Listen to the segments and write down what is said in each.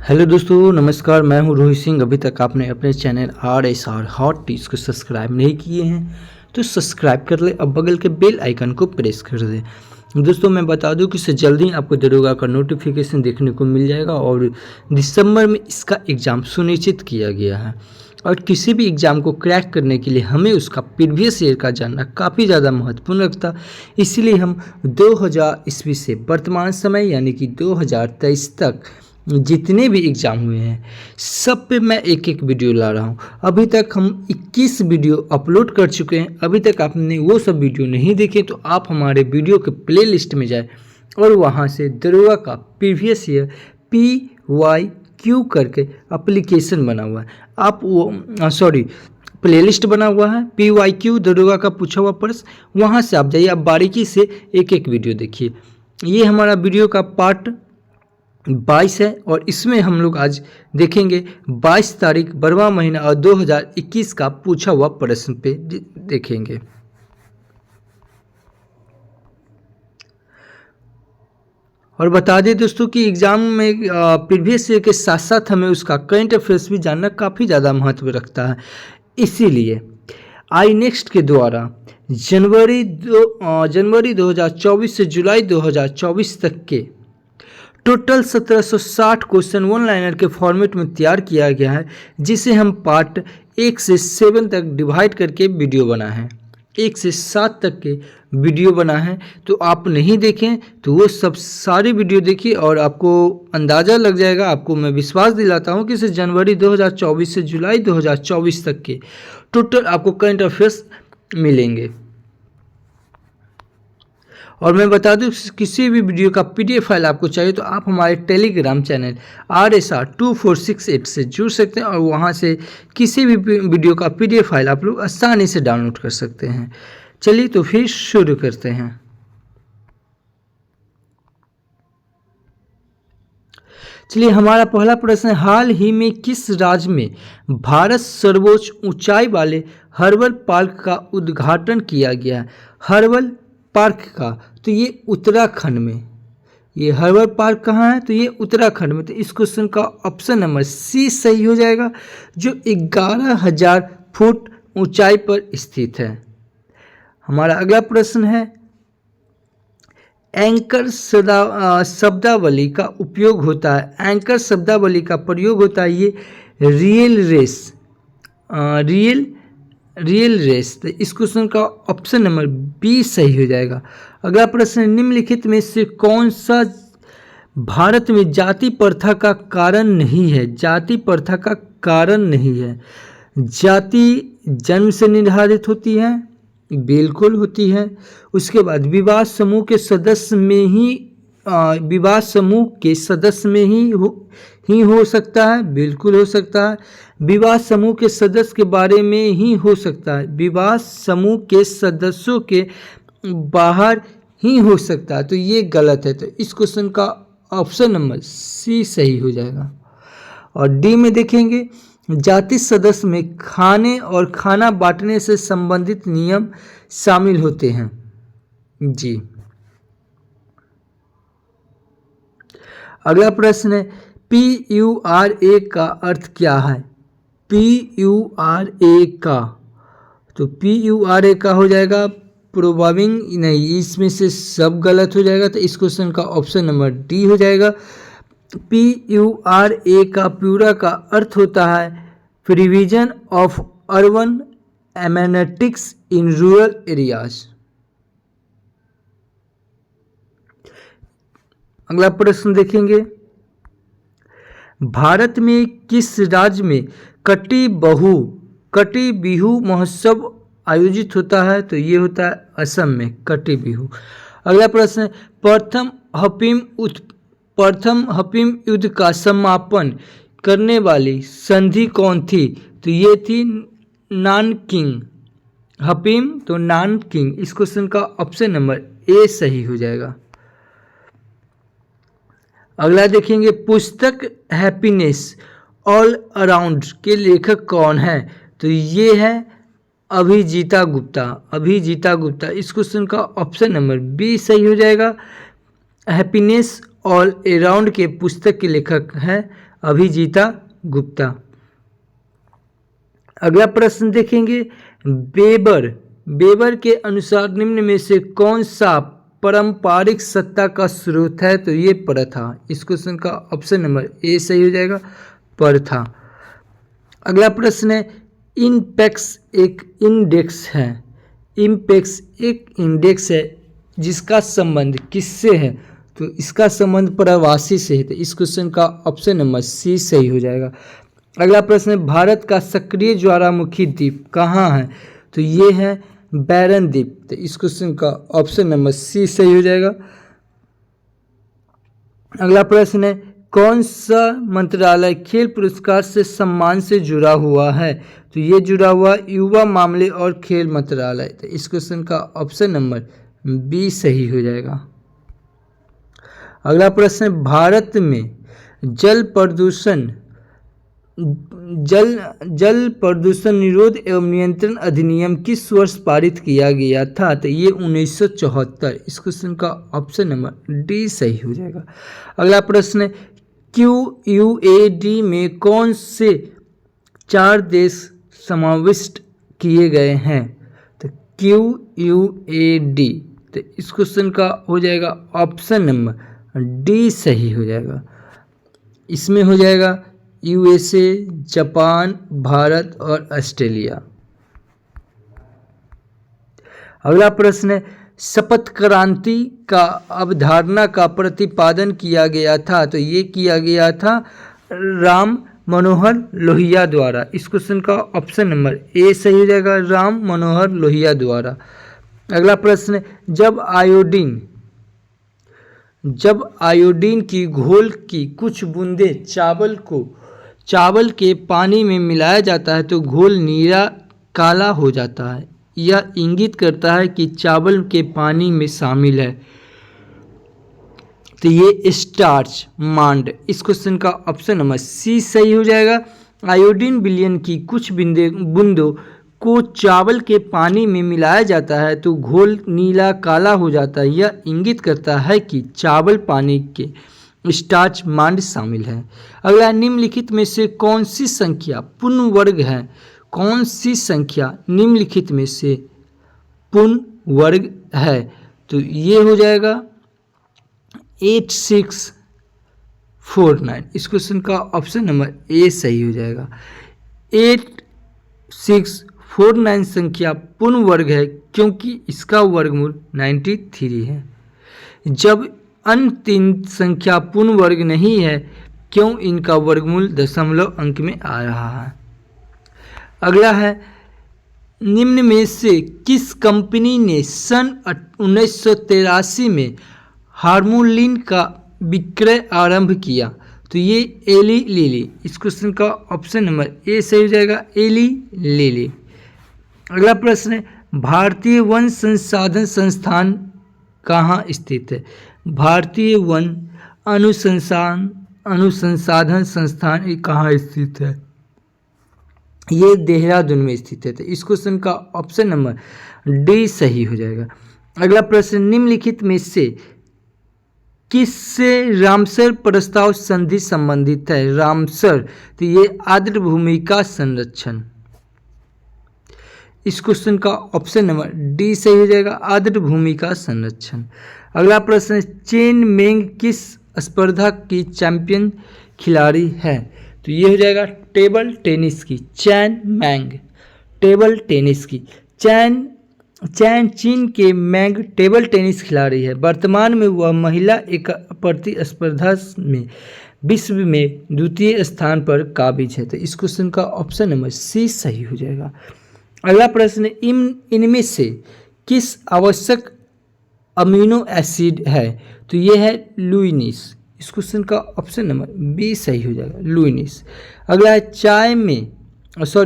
Hello दोस्तों, नमस्कार। मैं हूं रोहित सिंह। अभी तक आपने अपने चैनल RSR हॉट टिप्स को सब्सक्राइब नहीं किए हैं तो सब्सक्राइब कर ले, अब बगल के बेल आइकन को प्रेस कर दे। दोस्तों, मैं बता दूं कि इससे जल्दी आपको दरोगा का नोटिफिकेशन देखने को मिल जाएगा और दिसंबर में इसका एग्ज़ाम सुनिश्चित किया गया है। और किसी भी एग्ज़ाम को क्रैक करने के लिए हमें उसका प्रीवियस ईयर का जानना काफ़ी ज़्यादा महत्वपूर्ण रखता। इसीलिए हम 2000 ईस्वी से वर्तमान समय यानी कि 2023 तक जितने भी एग्ज़ाम हुए हैं सब पे मैं एक एक वीडियो ला रहा हूँ। अभी तक हम 21 वीडियो अपलोड कर चुके हैं। अभी तक आपने वो सब वीडियो नहीं देखे तो आप हमारे वीडियो के प्लेलिस्ट में जाए और वहाँ से दरोगा का प्रीवियस ईयर PYQ करके एप्लीकेशन बना हुआ है, आप वो प्लेलिस्ट बना हुआ है PYQ दरोगा का पूछा हुआ प्रश्न। वहाँ से आप जाइए, आप बारीकी से एक एक वीडियो देखिए। ये हमारा वीडियो का पार्ट 22 है और इसमें हम लोग आज देखेंगे 22 तारीख 12वां महीना और 2021 का पूछा हुआ प्रश्न पे देखेंगे। और बता दें दोस्तों कि एग्ज़ाम में प्रीवियस ईयर के साथ साथ हमें उसका करंट अफेयर्स भी जानना काफ़ी ज़्यादा महत्व रखता है। इसीलिए आई नेक्स्ट के द्वारा जनवरी 2024 से जुलाई 2024 तक के टोटल 1760 क्वेश्चन वन लाइनर के फॉर्मेट में तैयार किया गया है, जिसे हम पार्ट 1 से 7 तक डिवाइड करके वीडियो बना है। 1 से 7 तक के वीडियो बना है, तो आप नहीं देखें तो वो सब सारी वीडियो देखिए और आपको अंदाज़ा लग जाएगा। आपको मैं विश्वास दिलाता हूँ कि इसे जनवरी 2024 से जुलाई 2024 तक के टोटल आपको करंट अफेयर्स मिलेंगे। और मैं बता दूं, किसी भी वीडियो का PDF फाइल आपको चाहिए तो आप हमारे टेलीग्राम चैनल RSR 2468 से जुड़ सकते हैं और वहां से किसी भी वीडियो का PDF फाइल आप लोग आसानी से डाउनलोड कर सकते हैं। चलिए तो फिर शुरू करते हैं। चलिए, हमारा पहला प्रश्न है, हाल ही में किस राज्य में भारत सर्वोच्च ऊंचाई वाले हर्बल पार्क का उद्घाटन किया गया है? हर्बल पार्क का, तो ये उत्तराखंड में। ये हर्बल पार्क कहाँ है? तो ये उत्तराखंड में। तो इस क्वेश्चन का ऑप्शन नंबर C सही हो जाएगा, जो 11,000 फुट ऊंचाई पर स्थित है। हमारा अगला प्रश्न है, एंकर शब्दावली का उपयोग होता है। एंकर शब्दावली का प्रयोग होता है ये रियल रेस। तो इस क्वेश्चन का ऑप्शन नंबर B सही हो जाएगा। अगला प्रश्न, निम्नलिखित में से कौन सा भारत में जाति प्रथा का कारण नहीं है? जाति प्रथा का कारण नहीं है। जाति जन्म से निर्धारित होती है, बिल्कुल होती है। उसके बाद विवाह समूह के सदस्य में ही हो सकता है, बिल्कुल हो सकता है। विवाह समूह के सदस्य के बारे में ही हो सकता है, विवाह समूह के सदस्यों के बाहर ही हो सकता है, तो ये गलत है। तो इस क्वेश्चन का ऑप्शन नंबर C सही हो जाएगा। और D में देखेंगे, जाति सदस्य में खाने और खाना बांटने से संबंधित नियम शामिल होते हैं। जी। अगला प्रश्न है, PURA का अर्थ क्या है? PURA का, तो PURA का हो जाएगा प्रोबेबिंग नहीं, इसमें से सब गलत हो जाएगा। तो इस क्वेश्चन का ऑप्शन नंबर D हो जाएगा। PURA का प्यूरा का अर्थ होता है provision of urban amenities in rural areas. अगला प्रश्न देखेंगे, भारत में किस राज्य में कटी बिहू महोत्सव आयोजित होता है? तो ये होता है असम में, कटी बिहू। अगला प्रश्न है, प्रथम हपीम युद्ध का समापन करने वाली संधि कौन थी? तो ये थी नानकिंग। हपीम तो नानकिंग। इस क्वेश्चन का ऑप्शन नंबर A सही हो जाएगा। अगला देखेंगे, पुस्तक हैप्पीनेस ऑल अराउंड के लेखक कौन है? तो ये है अभिजीता गुप्ता। इस क्वेश्चन का ऑप्शन नंबर B सही हो जाएगा। हैप्पीनेस ऑल अराउंड के पुस्तक के लेखक हैं अभिजीता गुप्ता। अगला प्रश्न देखेंगे, बेबर के अनुसार निम्न में से कौन सा पारंपरिक सत्ता का स्रोत है? तो ये प्रथा। इस क्वेश्चन का ऑप्शन नंबर ए सही हो जाएगा, प्रथा। अगला प्रश्न है, इनपेक्स एक इंडेक्स है। इनपेक्स एक इंडेक्स है जिसका संबंध किससे है? तो इसका संबंध प्रवासी से है। तो इस क्वेश्चन का ऑप्शन नंबर सी सही हो जाएगा। अगला प्रश्न है, भारत का सक्रिय ज्वालामुखी द्वीप कहाँ है? तो ये है बैरन द्वीप। तो इस क्वेश्चन का ऑप्शन नंबर सी सही हो जाएगा। अगला प्रश्न है, कौन सा मंत्रालय खेल पुरस्कार से सम्मान से जुड़ा हुआ है? तो ये जुड़ा हुआ युवा मामले और खेल मंत्रालय। तो इस क्वेश्चन का ऑप्शन नंबर बी सही हो जाएगा। अगला प्रश्न है, भारत में जल प्रदूषण निरोध एवं नियंत्रण अधिनियम किस वर्ष पारित किया गया था? तो ये 1974। इस क्वेश्चन का ऑप्शन नंबर डी सही हो जाएगा। अगला प्रश्न है, QUAD में कौन से 4 देश समाविष्ट किए गए हैं? तो QUAD। तो इस क्वेश्चन का हो जाएगा ऑप्शन नंबर डी सही हो जाएगा। इसमें हो जाएगा USA, जापान, भारत और ऑस्ट्रेलिया। अगला प्रश्न है, शपथ क्रांति का अवधारणा का प्रतिपादन किया गया था? तो ये किया गया था राम मनोहर लोहिया द्वारा। इस क्वेश्चन का ऑप्शन नंबर ए सही हो जाएगा, राम मनोहर लोहिया द्वारा। अगला प्रश्न है, जब आयोडीन की घोल की कुछ बूंदे चावल के पानी में मिलाया जाता है तो घोल नीला काला हो जाता है। यह इंगित करता है कि चावल के पानी में शामिल है। तो ये स्टार्च मांड। इस क्वेश्चन का ऑप्शन नंबर सी सही हो जाएगा। आयोडीन विलयन की कुछ बूंदों को चावल के पानी में मिलाया जाता है तो घोल नीला काला हो जाता है। यह इंगित करता है कि चावल पानी के स्टार्च मांड शामिल है। अगला, निम्नलिखित में से कौन सी संख्या पूर्ण वर्ग है? कौन सी संख्या निम्नलिखित में से पूर्ण वर्ग है? तो ये हो जाएगा 8649। इस क्वेश्चन का ऑप्शन नंबर ए सही हो जाएगा। 8649 संख्या पूर्ण वर्ग है क्योंकि इसका वर्गमूल 93 है। जब अन्य 3 संख्या पूर्ण वर्ग नहीं है, क्यों इनका वर्गमूल दशमलव अंक में आ रहा है। अगला है, निम्न में से किस कंपनी ने सन 1983 में हार्मोलिन का विक्रय आरंभ किया? तो ये एली लिली। इस क्वेश्चन का ऑप्शन नंबर ए सही हो जाएगा, एली लिली। अगला प्रश्न है, भारतीय वन संसाधन संस्थान कहाँ स्थित है? भारतीय वन अनुसंधान संस्थान ये कहाँ स्थित है? ये देहरादून में स्थित है। तो इस क्वेश्चन का ऑप्शन नंबर डी सही हो जाएगा। अगला प्रश्न, निम्नलिखित में से किससे रामसर प्रस्ताव संधि संबंधित है? रामसर, तो ये आर्द्र भूमि का संरक्षण। इस क्वेश्चन का ऑप्शन नंबर डी सही हो जाएगा, आर्द्र भूमि का संरक्षण। अगला प्रश्न, चेन मेंग किस स्पर्धा की चैंपियन खिलाड़ी है? तो ये हो जाएगा टेबल टेनिस की, चैन मैंग टेबल टेनिस की। चीन के मैंग टेबल टेनिस खिलाड़ी है। वर्तमान में वह महिला एक प्रतिस्पर्धा में विश्व में द्वितीय स्थान पर काबिज है। तो इस क्वेश्चन का ऑप्शन नंबर सी सही हो जाएगा। अगला प्रश्न, इनमें से किस आवश्यक अमीनो एसिड है? तो ये है लुइनिस। इस क्वेश्चन का ऑप्शन नंबर बी सही हो जाएगा, लुइनिस। अगला है,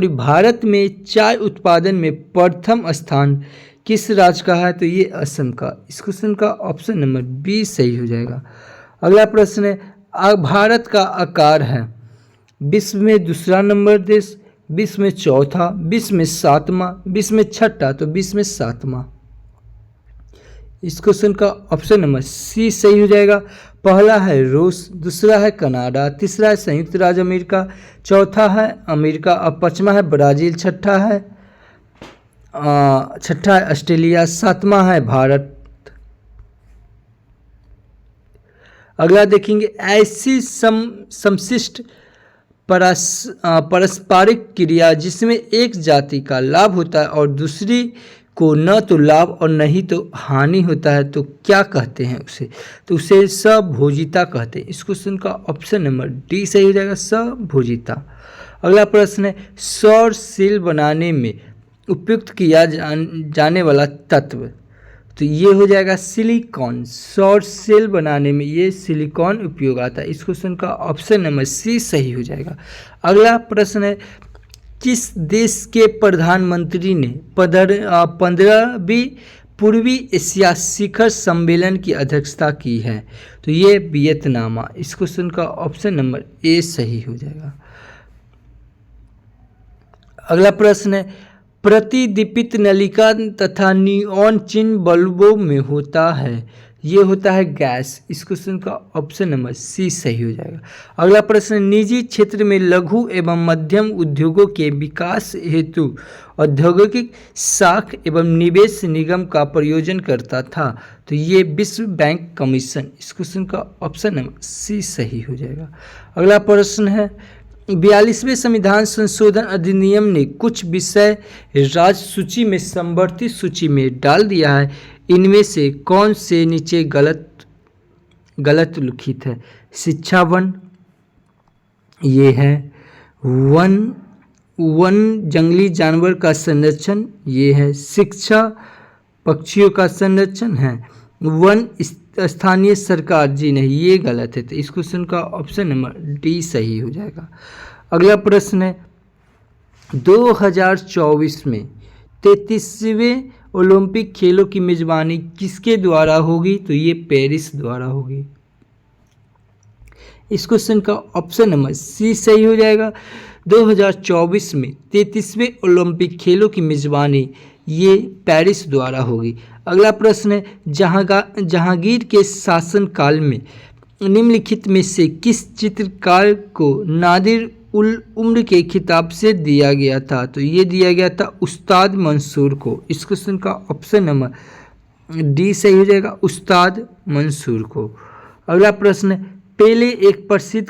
भारत में चाय उत्पादन में प्रथम स्थान किस राज्य का है? तो ये असम का। इस क्वेश्चन का ऑप्शन नंबर बी सही हो जाएगा। अगला प्रश्न है, भारत का आकार है विश्व में दूसरा नंबर देश, विश्व में चौथा, विश्व में 7वां, विश्व में छठा, तो विश्व में 7वां। इस क्वेश्चन का ऑप्शन नंबर सी सही हो जाएगा। पहला है रूस, दूसरा है कनाडा, तीसरा है संयुक्त राज्य अमेरिका, चौथा है अमेरिका और पांचवा है ब्राज़ील, छठा है ऑस्ट्रेलिया, सातवां है भारत। अगला देखेंगे, ऐसी समशिष्ट पारस्परिक क्रिया जिसमें एक जाति का लाभ होता है और दूसरी को न तो लाभ और नहीं तो हानि होता है, तो क्या कहते हैं उसे? तो उसे सभोजिता कहते हैं। इस क्वेश्चन का ऑप्शन नंबर डी सही हो जाएगा, सभोजिता। अगला प्रश्न है, सौर सेल बनाने में उपयुक्त किया जाने वाला तत्व, तो ये हो जाएगा सिलिकॉन। सौर सेल बनाने में ये सिलिकॉन उपयोग आता है। इस क्वेश्चन का ऑप्शन नंबर सी सही हो जाएगा। अगला प्रश्न है, किस देश के प्रधानमंत्री ने 15वीं पूर्वी एशिया शिखर सम्मेलन की अध्यक्षता की है? तो ये वियतनाम। इस क्वेश्चन का ऑप्शन नंबर ए सही हो जाएगा। अगला प्रश्न है, प्रतिदीपित नलिका तथा नियॉन चिन्ह बल्बों में होता है, ये होता है गैस। इस क्वेश्चन का ऑप्शन नंबर सी सही हो जाएगा। अगला प्रश्न, निजी क्षेत्र में लघु एवं मध्यम उद्योगों के विकास हेतु औद्योगिक साख एवं निवेश निगम का प्रयोजन करता था, तो ये विश्व बैंक कमीशन। इस क्वेश्चन का ऑप्शन नंबर सी सही हो जाएगा। अगला प्रश्न है, 42वें संविधान संशोधन अधिनियम ने कुछ विषय राज्य सूची में संवर्ती सूची में डाल दिया है, इनमें से कौन से नीचे गलत लिखित है? शिक्षा वन, ये है वन जंगली जानवर का संरक्षण, ये है शिक्षा पक्षियों का संरक्षण है, वन स्थानीय सरकार, जी नहीं ये गलत है। तो इस क्वेश्चन का ऑप्शन नंबर डी सही हो जाएगा। अगला प्रश्न है, 2024 में 33वें ओलंपिक खेलों की मेजबानी किसके द्वारा होगी? तो ये पेरिस द्वारा होगी। इस क्वेश्चन का ऑप्शन नंबर सी सही हो जाएगा। 2024 में 33वें ओलंपिक खेलों की मेजबानी ये पेरिस द्वारा होगी। अगला प्रश्न है, जहांगीर के शासनकाल में निम्नलिखित में से किस चित्रकार को नादिर उल उम्र के खिताब से दिया गया था? तो ये दिया गया था उस्ताद मंसूर को। इस क्वेश्चन का ऑप्शन नंबर डी सही हो जाएगा, उस्ताद मंसूर को। अगला प्रश्न, पेले एक प्रसिद्ध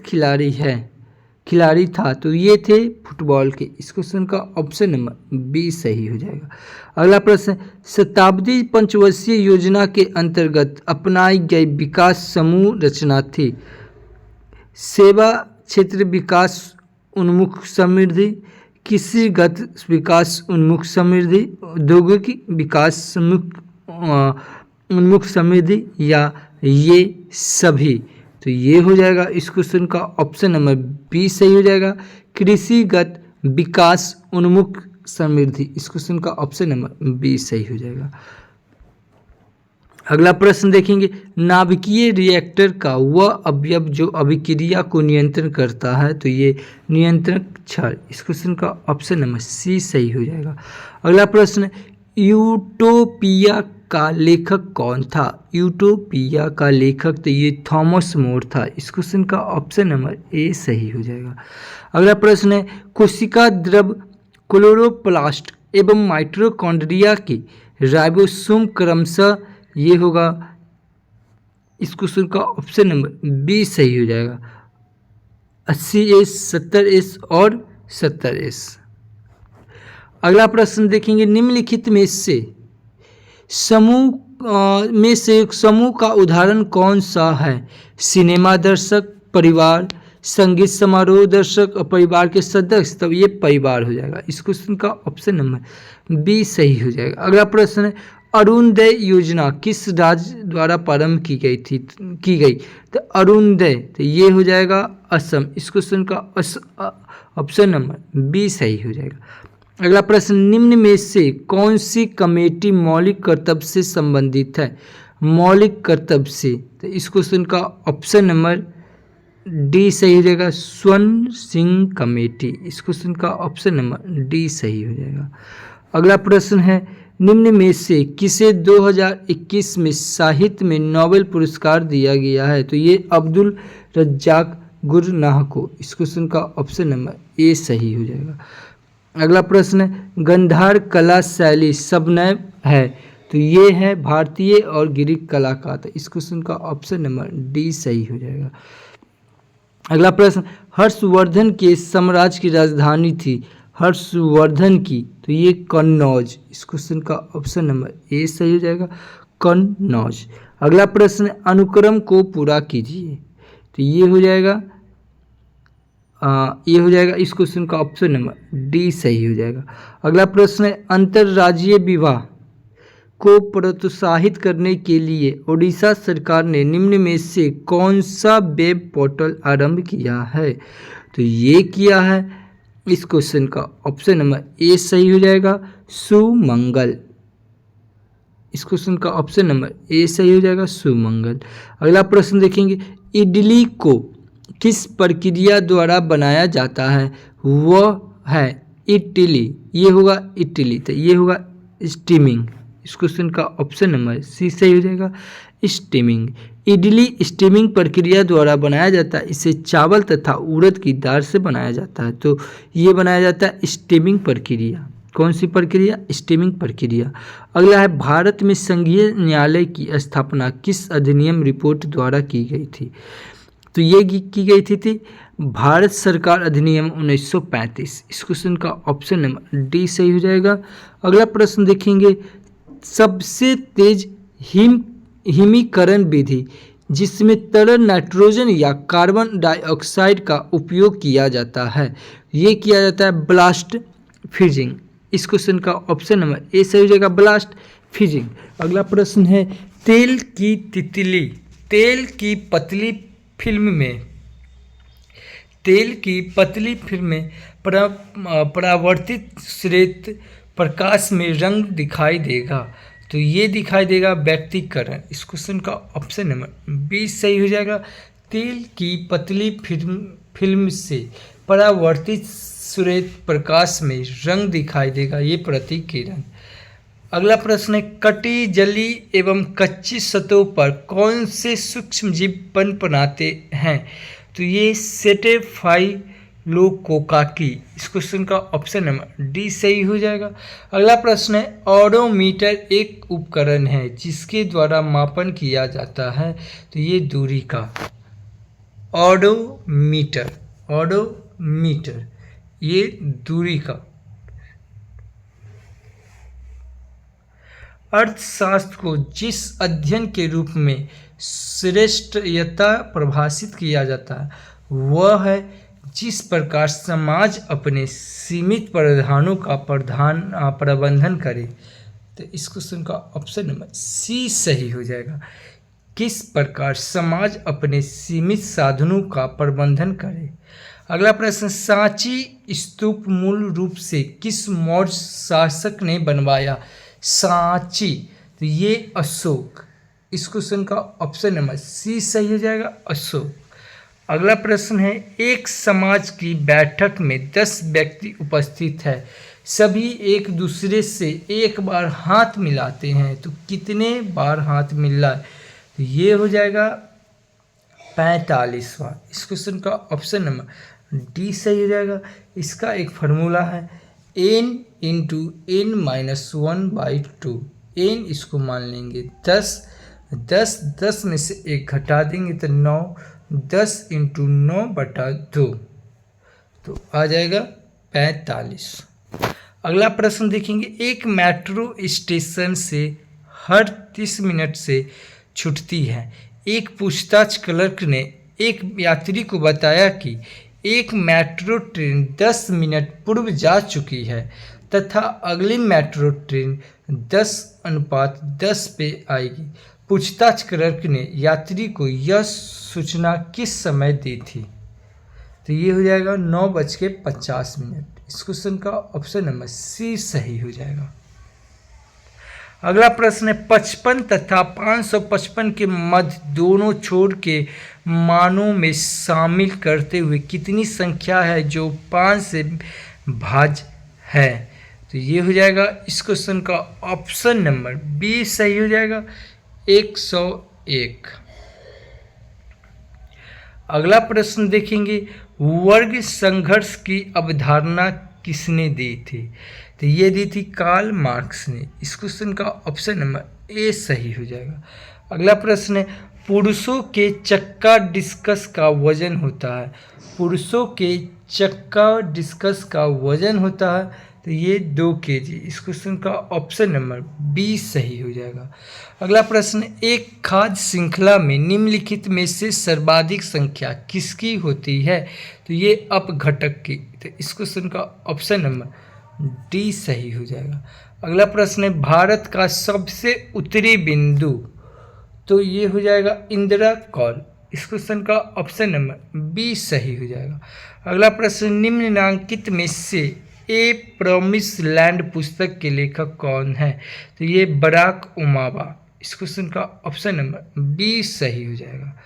खिलाड़ी था, तो ये थे फुटबॉल के। इस क्वेश्चन का ऑप्शन नंबर बी सही हो जाएगा। अगला प्रश्न, शताब्दी पंचवर्षीय योजना के अंतर्गत अपनाई गई विकास समूह रचना थी? सेवा क्षेत्र विकास उन्मुख समृद्धि, कृषिगत विकास उन्मुख समृद्धि, औद्योगिक विकास उन्मुख समृद्धि, या ये सभी? तो ये हो जाएगा इस क्वेश्चन का ऑप्शन नंबर बी सही हो जाएगा, कृषिगत विकास उन्मुख समृद्धि। इस क्वेश्चन का ऑप्शन नंबर बी सही हो जाएगा। अगला प्रश्न देखेंगे, नाभिकीय रिएक्टर का वह अवयव जो अभिक्रिया को नियंत्रण करता है, तो ये नियंत्रणक क्षार। इस क्वेश्चन का ऑप्शन नंबर सी सही हो जाएगा। अगला प्रश्न, यूटोपिया का लेखक कौन था? यूटोपिया का लेखक तो ये थॉमस मोर था। इस क्वेश्चन का ऑप्शन नंबर ए सही हो जाएगा। अगला प्रश्न है, कोशिका द्रव क्लोरोप्लास्ट एवं माइटोकॉन्ड्रिया के राइबोसोम क्रमशः, ये होगा इस क्वेश्चन का ऑप्शन नंबर बी सही हो जाएगा, 80S, 70S और 70S। अगला प्रश्न देखेंगे, निम्नलिखित में से समूह का उदाहरण कौन सा है? सिनेमा दर्शक, परिवार, संगीत समारोह दर्शक और परिवार के सदस्य, तब ये परिवार हो जाएगा। इस क्वेश्चन का ऑप्शन नंबर बी सही हो जाएगा। अगला प्रश्न है, अरुणोदय योजना किस राज्य द्वारा प्रारंभ की गई? तो अरुणोदय, तो ये हो जाएगा असम। इस क्वेश्चन का ऑप्शन नंबर बी सही हो जाएगा। अगला प्रश्न, निम्न में से कौन सी कमेटी मौलिक कर्तव्य से संबंधित है? मौलिक कर्तव्य से, तो इस क्वेश्चन का ऑप्शन नंबर डी सही हो जाएगा, स्वर्ण सिंह कमेटी। इस क्वेश्चन का ऑप्शन नंबर डी सही हो जाएगा। अगला प्रश्न है, निम्न में से किसे 2021 में साहित्य में नोबेल पुरस्कार दिया गया है? तो ये अब्दुल रज्जाक गुरनाह को। इस क्वेश्चन का ऑप्शन नंबर ए सही हो जाएगा। अगला प्रश्न है, गंधार कला शैली सबनय है? तो ये है भारतीय और ग्रीक कला का। तो इस क्वेश्चन का ऑप्शन नंबर डी सही हो जाएगा। अगला प्रश्न, हर्षवर्धन के साम्राज्य की राजधानी थी हर्षवर्धन की? तो ये कन्नौज। इस क्वेश्चन का ऑप्शन नंबर ए सही हो जाएगा, कन्नौज। अगला प्रश्न, अनुक्रम को पूरा कीजिए। तो ये हो जाएगा इस क्वेश्चन का ऑप्शन नंबर डी सही हो जाएगा। अगला प्रश्न है, अंतर्राज्यीय विवाह को प्रोत्साहित करने के लिए ओडिशा सरकार ने निम्न में से कौन सा वेब पोर्टल आरंभ किया है? तो ये किया है, इस क्वेश्चन का ऑप्शन नंबर ए सही हो जाएगा, सुमंगल। इस क्वेश्चन का ऑप्शन नंबर ए सही हो जाएगा, सुमंगल। अगला प्रश्न देखेंगे, इडली को किस प्रक्रिया द्वारा बनाया जाता है? वह है इडली। ये होगा इडली, तो ये होगा स्टीमिंग। इस क्वेश्चन का ऑप्शन नंबर सी सही हो जाएगा, स्टीमिंग। इडली स्टीमिंग प्रक्रिया द्वारा बनाया जाता है। इसे चावल तथा उड़द की दाल से बनाया जाता है। तो ये बनाया जाता है स्टीमिंग प्रक्रिया। कौन सी प्रक्रिया? स्टीमिंग प्रक्रिया। अगला है, भारत में संघीय न्यायालय की स्थापना किस अधिनियम रिपोर्ट द्वारा की गई थी? तो ये की गई थी भारत सरकार अधिनियम 1935। इस क्वेश्चन का ऑप्शन नंबर डी सही हो जाएगा। अगला प्रश्न देखेंगे, सबसे तेज हिमीकरण विधि जिसमें तरल नाइट्रोजन या कार्बन डाइऑक्साइड का उपयोग किया जाता है, ये किया जाता है ब्लास्ट फ्रीजिंग। इस क्वेश्चन का ऑप्शन नंबर ए सही हो जाएगा, ब्लास्ट फ्रीजिंग। अगला प्रश्न है, तेल की पतली फिल्म में परावर्तित श्वेत प्रकाश में रंग दिखाई देगा। तो ये दिखाई देगा व्यक्तिकरण। इस क्वेश्चन का ऑप्शन नंबर बी सही हो जाएगा, तेल की पतली फिल्म से परावर्तित श्वेत प्रकाश में रंग दिखाई देगा, ये प्रतिकिरण। अगला प्रश्न है, कटी जली एवं कच्ची सतहों पर कौन से सूक्ष्म जीव पनपनाते हैं? तो ये सेटेफाइलोकोकाकी। इस क्वेश्चन का ऑप्शन नंबर डी सही हो जाएगा। अगला प्रश्न है, ऑडोमीटर एक उपकरण है जिसके द्वारा मापन किया जाता है। तो ये दूरी का ऑडोमीटर ये दूरी का। अर्थशास्त्र को जिस अध्ययन के रूप में श्रेष्ठता परिभाषित किया जाता है वह है जिस प्रकार समाज अपने सीमित प्रावधानों का प्रबंधन करे। तो इस क्वेश्चन का ऑप्शन नंबर सी सही हो जाएगा, किस प्रकार समाज अपने सीमित साधनों का प्रबंधन करे। अगला प्रश्न, सांची स्तूप मूल रूप से किस मौर्य शासक ने बनवाया? सांची, तो ये अशोक। इस क्वेश्चन का ऑप्शन नंबर सी सही हो जाएगा, अशोक। अगला प्रश्न है, एक समाज की बैठक में 10 व्यक्ति उपस्थित है, सभी एक दूसरे से एक बार हाथ मिलाते हैं, तो कितने बार हाथ मिल रहा है? तो ये हो जाएगा 45 बार। इस क्वेश्चन का ऑप्शन नंबर डी सही हो जाएगा। इसका एक फार्मूला है n into n minus 1/2। n इसको मान लेंगे 10 में से 1 घटा देंगे तो 9, 10 इंटू 9/2 तो आ जाएगा 45। अगला प्रश्न देखेंगे, एक मेट्रो स्टेशन से हर 30 मिनट से छूटती है। एक पूछताछ क्लर्क ने एक यात्री को बताया कि एक मेट्रो ट्रेन 10 मिनट पूर्व जा चुकी है तथा अगली मेट्रो ट्रेन 10:10 पे आएगी। पूछताछ क्लर्क ने यात्री को यह सूचना किस समय दी थी? तो ये हो जाएगा 9:50। इस क्वेश्चन का ऑप्शन नंबर सी सही हो जाएगा। अगला प्रश्न है, 55 तथा 555 के मध्य दोनों छोर के मानों में शामिल करते हुए कितनी संख्या है जो 5 से भाज्य है? तो ये हो जाएगा इस क्वेश्चन का ऑप्शन नंबर बी सही हो जाएगा 101। अगला प्रश्न देखेंगे, वर्ग संघर्ष की अवधारणा किसने दी थी? तो ये दी थी कार्ल मार्क्स ने। इस क्वेश्चन का ऑप्शन नंबर ए सही हो जाएगा। अगला प्रश्न है, पुरुषों के चक्का डिस्कस का वजन होता है। पुरुषों के चक्का डिस्कस का वजन होता है तो ये 2 kg। इस क्वेश्चन का ऑप्शन नंबर बी सही हो जाएगा। अगला प्रश्न, एक खाद्य श्रृंखला में निम्नलिखित में से सर्वाधिक संख्या किसकी होती है? तो ये अपघटक की। तो इस क्वेश्चन का ऑप्शन नंबर डी सही हो जाएगा। अगला प्रश्न है, भारत का सबसे उत्तरी बिंदु। तो ये हो जाएगा इंदिरा कॉल। इस क्वेश्चन का ऑप्शन नंबर बी सही हो जाएगा। अगला प्रश्न, निम्नलिखित में से ए प्रॉमिस लैंड पुस्तक के लेखक कौन है? तो ये बराक ओबामा। इस क्वेश्चन का ऑप्शन नंबर बी सही हो जाएगा।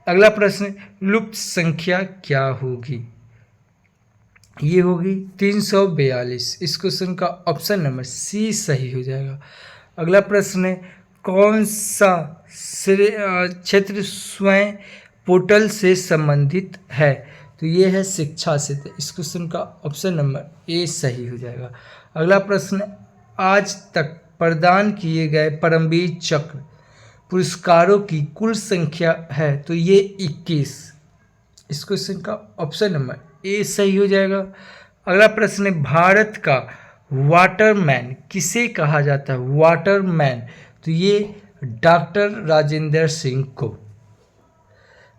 अगला प्रश्न, लुप्त संख्या क्या होगी? ये होगी 342। इस क्वेश्चन का ऑप्शन नंबर सी सही हो जाएगा। अगला प्रश्न है, कौन सा क्षेत्र स्वयं पोर्टल से संबंधित है? तो ये है शिक्षा से। तो इस क्वेश्चन का ऑप्शन नंबर ए सही हो जाएगा। अगला प्रश्न, आज तक प्रदान किए गए परमवीर चक्र पुरस्कारों की कुल संख्या है। तो ये 21। इस क्वेश्चन का ऑप्शन नंबर ए सही हो जाएगा। अगला प्रश्न है, भारत का वाटरमैन किसे कहा जाता है? वाटरमैन, तो ये डॉक्टर राजेंद्र सिंह को।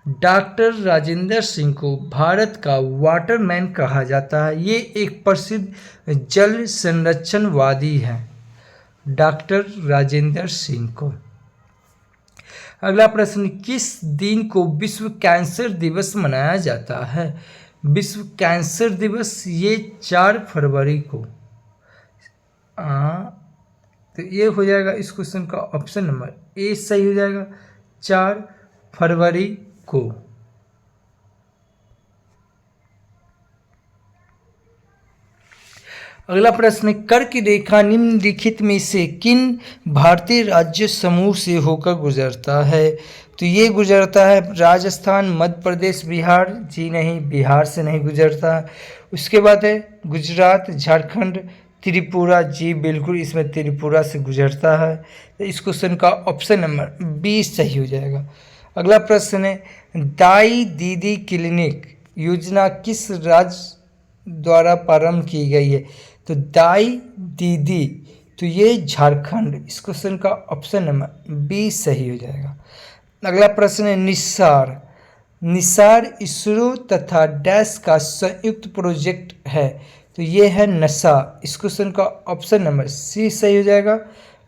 डॉक्टर राजेंद्र सिंह को भारत का वाटरमैन कहा जाता है। ये एक प्रसिद्ध जल संरक्षणवादी हैं, डॉक्टर राजेंद्र सिंह को। अगला प्रश्न, किस दिन को विश्व कैंसर दिवस मनाया जाता है? विश्व कैंसर दिवस ये 4 फरवरी को। तो ये हो जाएगा इस क्वेश्चन का ऑप्शन नंबर ए सही हो जाएगा, 4 फरवरी को। अगला प्रश्न, कर्क रेखा निम्नलिखित में से किन भारतीय राज्य समूह से होकर गुजरता है? तो ये गुजरता है राजस्थान, मध्य प्रदेश, बिहार। जी नहीं, बिहार से नहीं गुजरता। उसके बाद है गुजरात, झारखंड, त्रिपुरा। जी बिल्कुल, इसमें त्रिपुरा से गुजरता है। तो इस क्वेश्चन का ऑप्शन नंबर बी सही हो जाएगा। अगला प्रश्न है, दाई दीदी क्लिनिक योजना किस राज्य द्वारा प्रारंभ की गई है? तो दाई दीदी, तो ये झारखंड। इस क्वेश्चन का ऑप्शन नंबर बी सही हो जाएगा। अगला प्रश्न है, निसार। निसार इसरो तथा डैश का संयुक्त प्रोजेक्ट है। तो ये है नशा। इस क्वेश्चन का ऑप्शन नंबर सी सही हो जाएगा,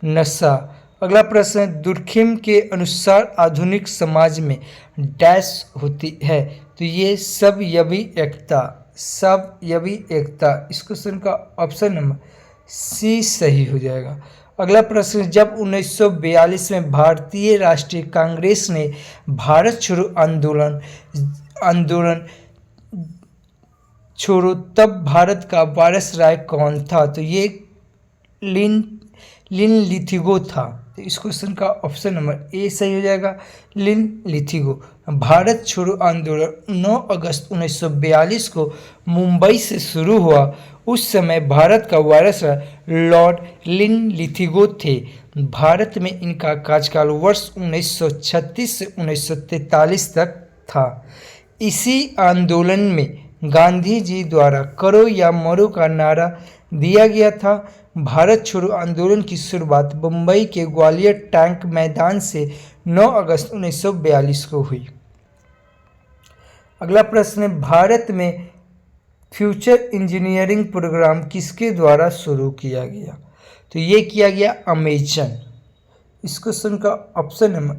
नशा। अगला प्रश्न है, दुर्खिम के अनुसार आधुनिक समाज में डैश होती है। तो ये सब यवी एकता, सब यवी एकता। इस क्वेश्चन का ऑप्शन नंबर सी सही हो जाएगा। अगला प्रश्न, जब 1942 में भारतीय राष्ट्रीय कांग्रेस ने भारत छोड़ो आंदोलन छोड़ो, तब भारत का वायसराय कौन था? तो ये लिनलिथिगो था। तो इस क्वेश्चन का ऑप्शन नंबर ए सही हो जाएगा, लिनलिथिगो। भारत छोड़ो आंदोलन 9 अगस्त 1942 को मुंबई से शुरू हुआ। उस समय भारत का वायसराय लॉर्ड लिनलिथिगो थे। भारत में इनका कार्यकाल वर्ष 1936 से 1943 तक था। इसी आंदोलन में गांधी जी द्वारा करो या मरो का नारा दिया गया था। भारत छोड़ो आंदोलन की शुरुआत मुंबई के ग्वालियर टैंक मैदान से 9 अगस्त 1942 को हुई। अगला प्रश्न है, भारत में फ्यूचर इंजीनियरिंग प्रोग्राम किसके द्वारा शुरू किया गया? तो ये किया गया अमेजन। इस क्वेश्चन का ऑप्शन नंबर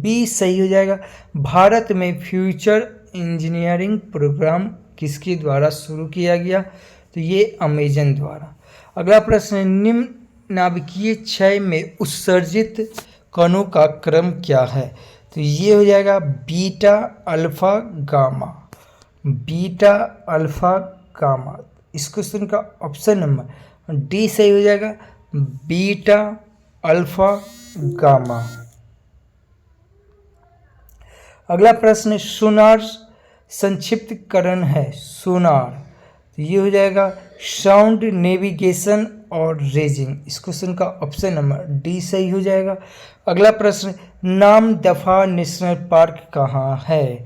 बी सही हो जाएगा। भारत में फ्यूचर इंजीनियरिंग प्रोग्राम किसके द्वारा शुरू किया गया? तो ये अमेजन द्वारा। अगला प्रश्न है, निम्न नाभिकीय क्षय में उत्सर्जित कणों का क्रम क्या है? तो ये हो जाएगा beta alpha gamma, beta alpha gamma. इस क्वेश्चन का ऑप्शन नंबर डी सही हो जाएगा। Beta, alpha, gamma. अगला प्रश्न सोनार संक्षिप्तकरण है सोनार, तो ये हो जाएगा साउंड नेविगेशन और रेजिंग। इस क्वेश्चन का ऑप्शन नंबर डी सही हो जाएगा। अगला प्रश्न नामदफा नेशनल पार्क कहाँ है,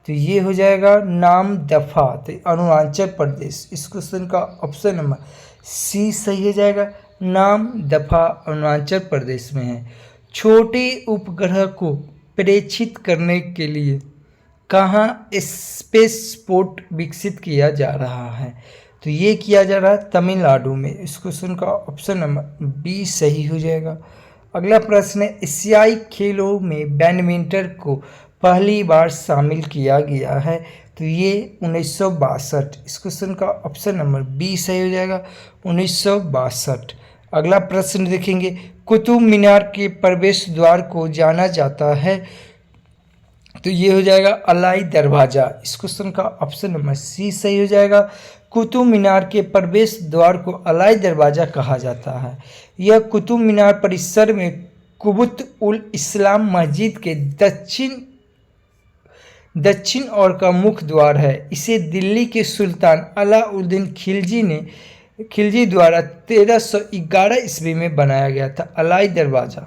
तो ये हो जाएगा नामदफा, तो अरुणाचल प्रदेश। इस क्वेश्चन का ऑप्शन नंबर सी सही हो जाएगा। नामदफा अरुणाचल प्रदेश में है। छोटे उपग्रह को प्रेक्षित करने के लिए कहाँ स्पेसपोर्ट विकसित किया जा रहा है, तो ये किया जा रहा है तमिलनाडु में। इस क्वेश्चन का ऑप्शन नंबर बी सही हो जाएगा। अगला प्रश्न है एशियाई खेलों में बैडमिंटन को पहली बार शामिल किया गया है, तो ये 1962। इस क्वेश्चन का ऑप्शन नंबर बी सही हो जाएगा, 1962। अगला प्रश्न देखेंगे कुतुब मीनार के प्रवेश द्वार को जाना जाता है, तो ये हो जाएगा अलाई दरवाज़ा। इस क्वेश्चन का ऑप्शन नंबर सी सही हो जाएगा। कुतुब मीनार के प्रवेश द्वार को अलाई दरवाज़ा कहा जाता है। यह कुतुब मीनार परिसर में कुबुत उल इस्लाम मस्जिद के दक्षिण ओर का मुख्य द्वार है। इसे दिल्ली के सुल्तान अलाउद्दीन खिलजी द्वारा 1311 ईस्वी में बनाया गया था। अलाई दरवाज़ा,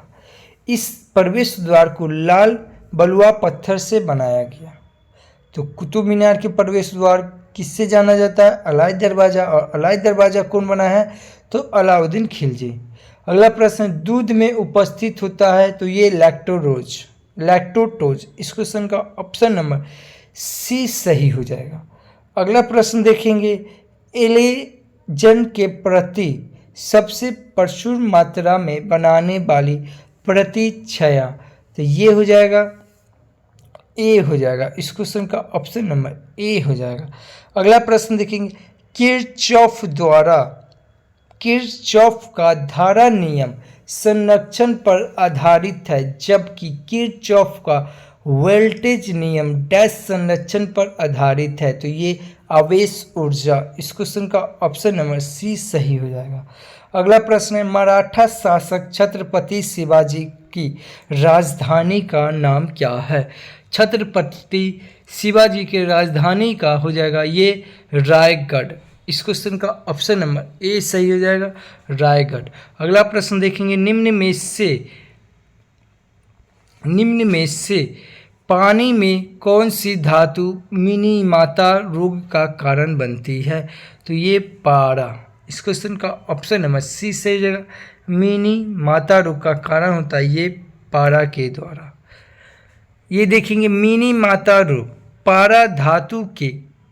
इस प्रवेश द्वार को लाल बलुआ पत्थर से बनाया गया। तो कुतुब मीनार के प्रवेश द्वार किससे जाना जाता है, अलाई दरवाज़ा। और अलाई दरवाज़ा कौन बनाया है, तो अलाउद्दीन खिलजी। अगला प्रश्न दूध में उपस्थित होता है, तो ये लैक्टोज। इस क्वेश्चन का ऑप्शन नंबर सी सही हो जाएगा। अगला प्रश्न देखेंगे एलेजन के प्रति सबसे प्रचुर मात्रा में बनाने वाली प्रतिछाया, तो ये हो जाएगा ए हो जाएगा। इस क्वेश्चन का ऑप्शन नंबर ए हो जाएगा। अगला प्रश्न देखेंगे किरचॉफ का धारा नियम संरक्षण पर आधारित है, जबकि किरचॉफ का वोल्टेज नियम डैश संरक्षण पर आधारित है, तो ये आवेश ऊर्जा। इस क्वेश्चन का ऑप्शन नंबर सी सही हो जाएगा। अगला प्रश्न है मराठा शासक छत्रपति शिवाजी की राजधानी का नाम क्या है। छत्रपति शिवाजी के राजधानी का हो जाएगा ये रायगढ़। इस क्वेश्चन का ऑप्शन नंबर ए सही हो जाएगा, रायगढ़। अगला प्रश्न देखेंगे निम्न में से पानी में कौन सी धातु मिनीमाता रोग का कारण बनती है, तो ये पारा। इस क्वेश्चन का ऑप्शन नंबर सी सही हो जाएगा। मिनीमाता रोग का कारण होता है ये पारा के द्वारा। ये देखेंगे मिनीमाता रोग पारा धातु के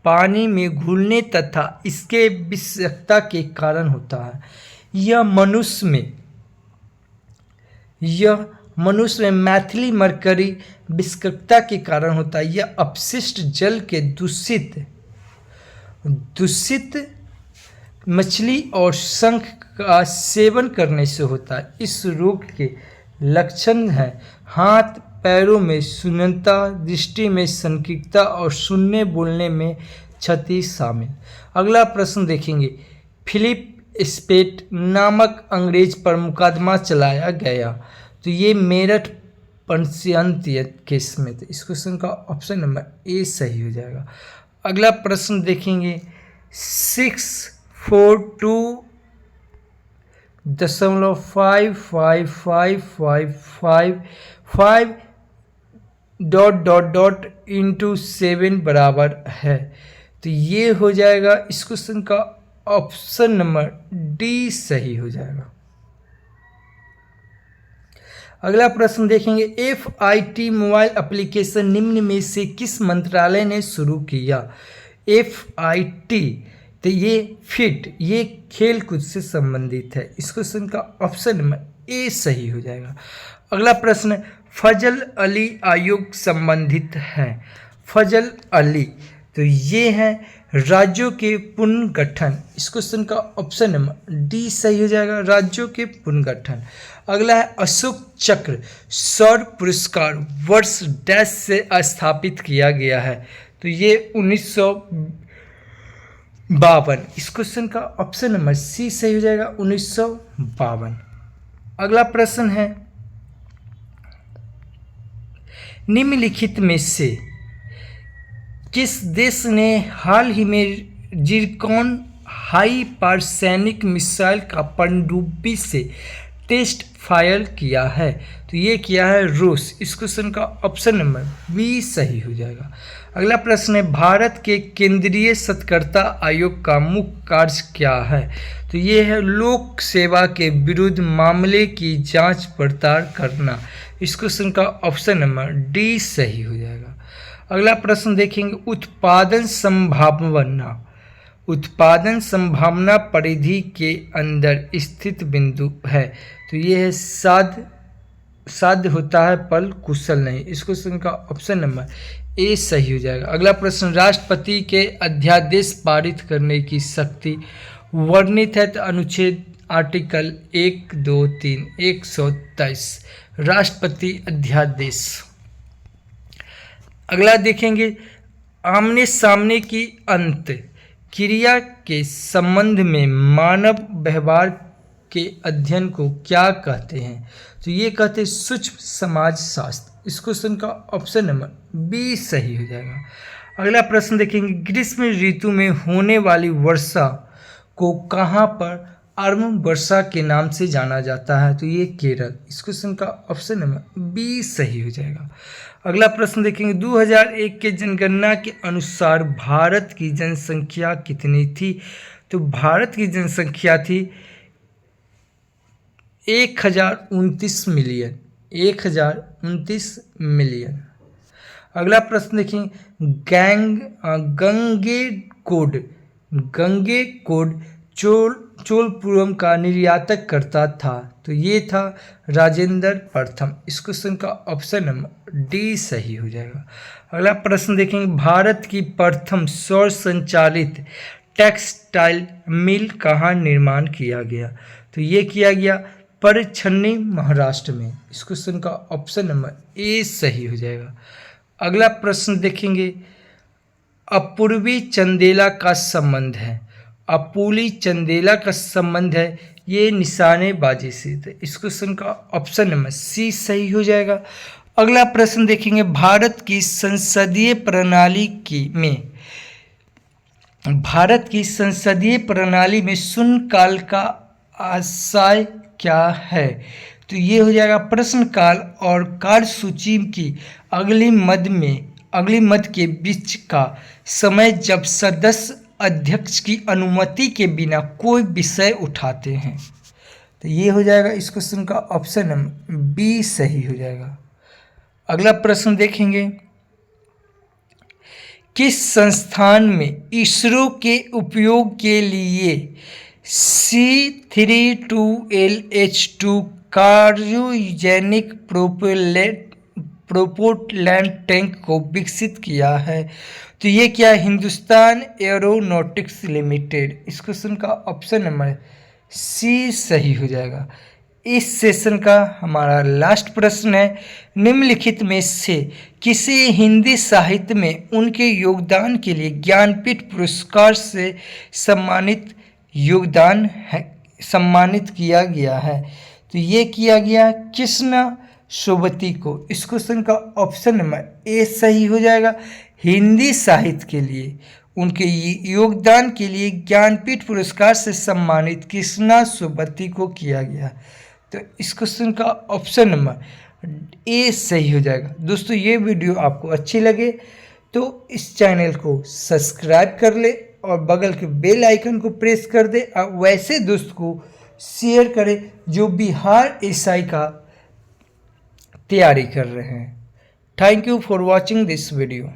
पानी में घुलने तथा इसके विषाक्तता के कारण होता है। यह मनुष्य में मैथिली मरकरी विषाक्तता के कारण होता है। यह अपशिष्ट जल के दूषित मछली और शंख का सेवन करने से होता है। इस रोग के लक्षण हैं हाथ पैरों में शून्यता, दृष्टि में संकीर्णता और सुनने बोलने में क्षति शामिल। अगला प्रश्न देखेंगे फिलिप स्पेट नामक अंग्रेज पर मुकदमा चलाया गया, तो ये मेरठ पंचायती केस में। तो इस क्वेश्चन का ऑप्शन नंबर ए सही हो जाएगा। अगला प्रश्न देखेंगे 642.55555 इंटू 7 बराबर है, तो ये हो जाएगा इस क्वेश्चन का ऑप्शन नंबर डी सही हो जाएगा। अगला प्रश्न देखेंगे FIT मोबाइल एप्लीकेशन निम्न में से किस मंत्रालय ने शुरू किया। FIT तो ये फिट, ये खेल कूद से संबंधित है। इस क्वेश्चन का ऑप्शन नंबर ए सही हो जाएगा। अगला प्रश्न फजल अली आयोग संबंधित है। फजल अली तो ये है राज्यों के पुनर्गठन। इस क्वेश्चन का ऑप्शन नंबर डी सही हो जाएगा, राज्यों के पुनर्गठन। अगला है अशोक चक्र सौर पुरस्कार वर्ष डैश से स्थापित किया गया है, तो ये 1900 52। इस क्वेश्चन का ऑप्शन नंबर सी सही हो जाएगा, 1952। अगला प्रश्न है, निम्नलिखित में से किस देश ने हाल ही में जिरकॉन हाइपरसोनिक मिसाइल का पनडुब्बी से टेस्ट फायर किया है? तो ये किया है रूस। इस क्वेश्चन का ऑप्शन नंबर बी सही हो जाएगा। अगला प्रश्न है, भारत के केंद्रीय सतर्कता आयोग का मुख्य कार्य क्या है? तो ये है लोक सेवा के विरुद्ध मामले की जांच पड़ताल करना। इस क्वेश्चन का ऑप्शन नंबर डी सही हो जाएगा। अगला प्रश्न देखेंगे, उत्पादन संभावना परिधि के अंदर स्थित बिंदु है। तो ये है साध्य होता है फल कुशल नहीं। इस क्वेश्चन का ऑप्शन नंबर ए सही हो जाएगा। अगला प्रश्न, राष्ट्रपति के अध्यादेश पारित करने की शक्ति वर्णित है? तो अनुच्छेद आर्टिकल 1, 2, 3, 123 राष्ट्रपति अध्यादेश। अगला देखेंगे, आमने सामने की अंत क्रिया के संबंध में मानव व्यवहार के अध्ययन को क्या कहते हैं? तो ये कहते हैं सूक्ष्म समाज शास्त्र। इस क्वेश्चन का ऑप्शन नंबर बी सही हो जाएगा। अगला प्रश्न देखेंगे, ग्रीष्म ऋतु में होने वाली वर्षा को कहाँ पर अर्म वर्षा के नाम से जाना जाता है? तो ये केरल। इस क्वेश्चन का ऑप्शन नंबर बी सही हो जाएगा। अगला प्रश्न देखेंगे, 2001 के जनगणना के अनुसार भारत की जनसंख्या कितनी थी? तो भारत की जनसंख्या थी 1029 मिलियन। 1029 मिलियन। अगला प्रश्न देखेंगे, गंगेकोड चोलपुरम का निर्यातक करता था? तो ये था राजेंद्र प्रथम। इस क्वेश्चन का ऑप्शन नंबर डी सही हो जाएगा। अगला प्रश्न देखेंगे, भारत की प्रथम सौर संचालित टेक्सटाइल मिल कहाँ निर्माण किया गया? तो ये किया गया परछन्नी, महाराष्ट्र में। इस क्वेश्चन का ऑप्शन नंबर ए सही हो जाएगा। अगला प्रश्न देखेंगे, अपूर्वी चंदेला का संबंध है? अपूली चंदेला का संबंध है ये निशानेबाजी से। तो इस क्वेश्चन का ऑप्शन नंबर सी सही हो जाएगा। अगला प्रश्न देखेंगे, भारत की संसदीय प्रणाली में शून्यकाल का आशय क्या है? तो ये हो जाएगा प्रश्नकाल और कार्यसूची की अगली मद के बीच का समय जब सदस्य अध्यक्ष की अनुमति के बिना कोई विषय उठाते हैं। तो ये हो जाएगा इस क्वेश्चन का ऑप्शन नंबर बी सही हो जाएगा। अगला प्रश्न देखेंगे, किस संस्थान में इसरो के उपयोग के लिए C32LH2 क्रायोजेनिक प्रोपेलैंट टैंक को विकसित किया है? तो ये क्या, हिंदुस्तान एरोनॉटिक्स लिमिटेड। इस क्वेश्चन का ऑप्शन नंबर सी सही हो जाएगा। इस सेशन का हमारा लास्ट प्रश्न है, निम्नलिखित में से किसी हिंदी साहित्य में उनके योगदान के लिए ज्ञानपीठ पुरस्कार से सम्मानित किया गया है? तो ये किया गया कृष्णा सोबती को। इस क्वेश्चन का ऑप्शन नंबर ए सही हो जाएगा। हिंदी साहित्य के लिए उनके योगदान के लिए ज्ञानपीठ पुरस्कार से सम्मानित कृष्णा सोबती को किया गया। तो इस क्वेश्चन का ऑप्शन नंबर ए सही हो जाएगा। दोस्तों, ये वीडियो आपको अच्छी लगे तो इस चैनल को सब्सक्राइब कर ले और बगल के बेल आइकन को प्रेस कर दे और वैसे दोस्त को शेयर करें जो बिहार एसआई का तैयारी कर रहे हैं। Thank you for watching this video.